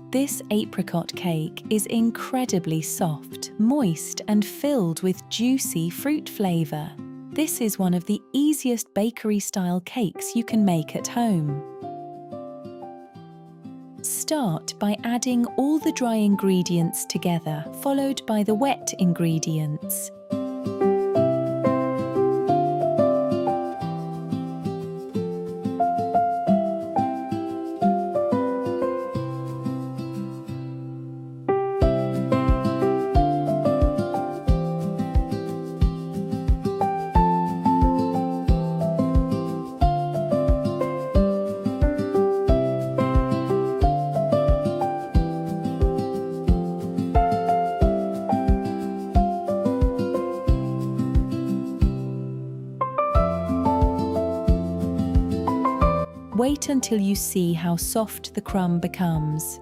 This apricot cake is incredibly soft, moist, and filled with juicy fruit flavor. This is one of the easiest bakery-style cakes you can make at home. Start by adding all the dry ingredients together, followed by the wet ingredients. Wait until you see how soft the crumb becomes.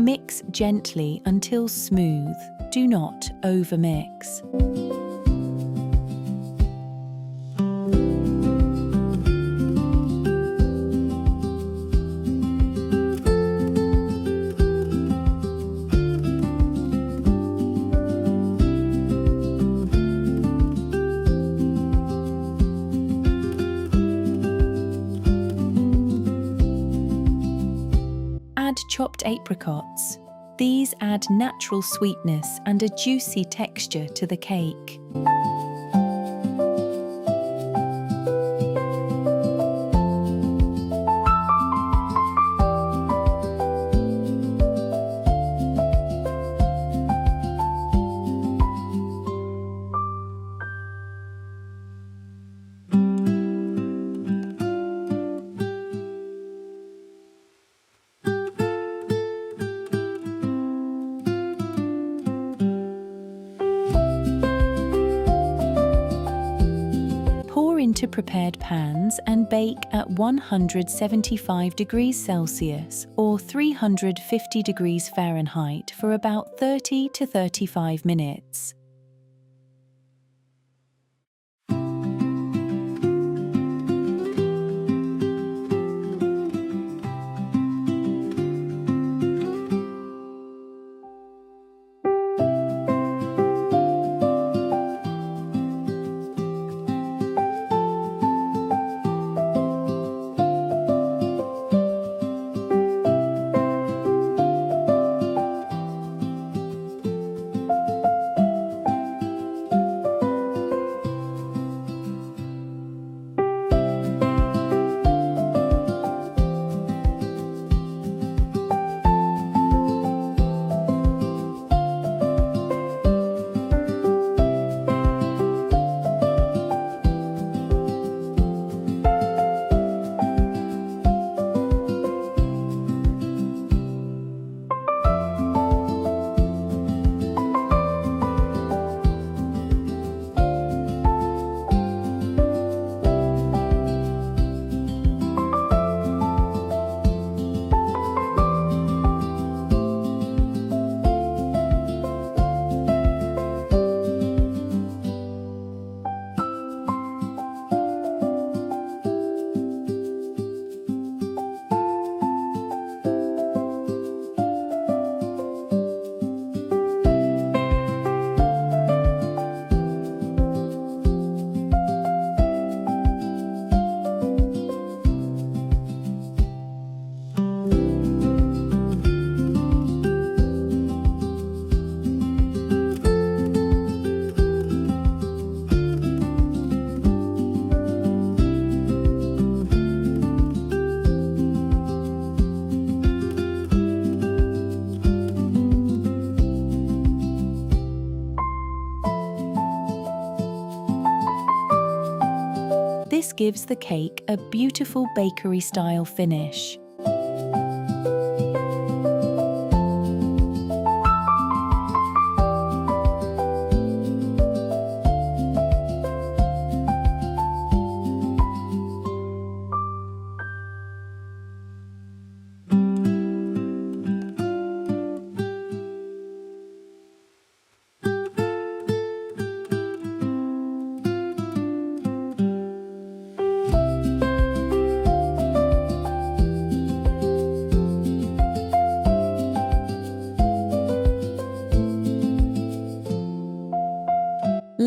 Mix gently until smooth. Do not overmix. Add chopped apricots. These add natural sweetness and a juicy texture to the cake. Pour into prepared pans and bake at 175 degrees Celsius or 350 degrees Fahrenheit for about 30 to 35 minutes. This gives the cake a beautiful bakery-style finish.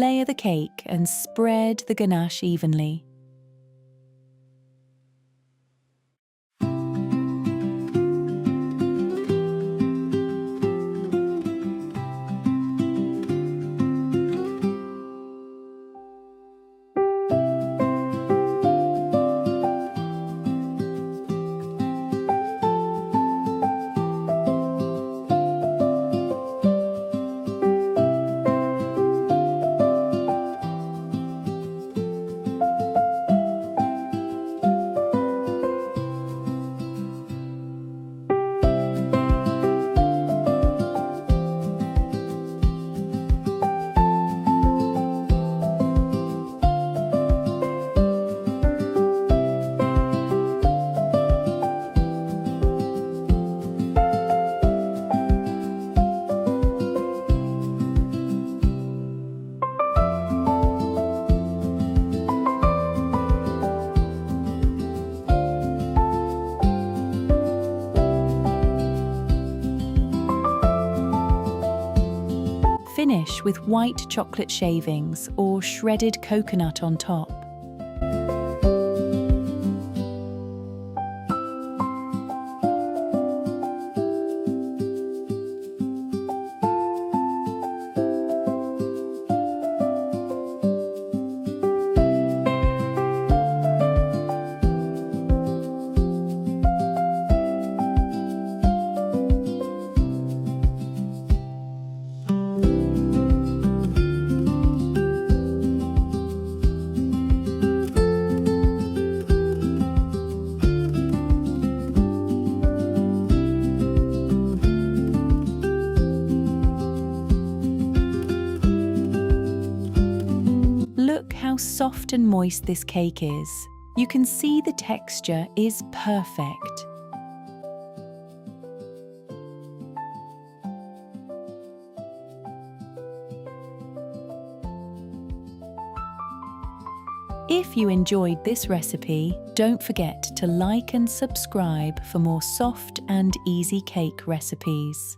Layer the cake and spread the ganache evenly. Finish with white chocolate shavings or shredded coconut on top. Look how soft and moist this cake is. You can see the texture is perfect. If you enjoyed this recipe, don't forget to like and subscribe for more soft and easy cake recipes.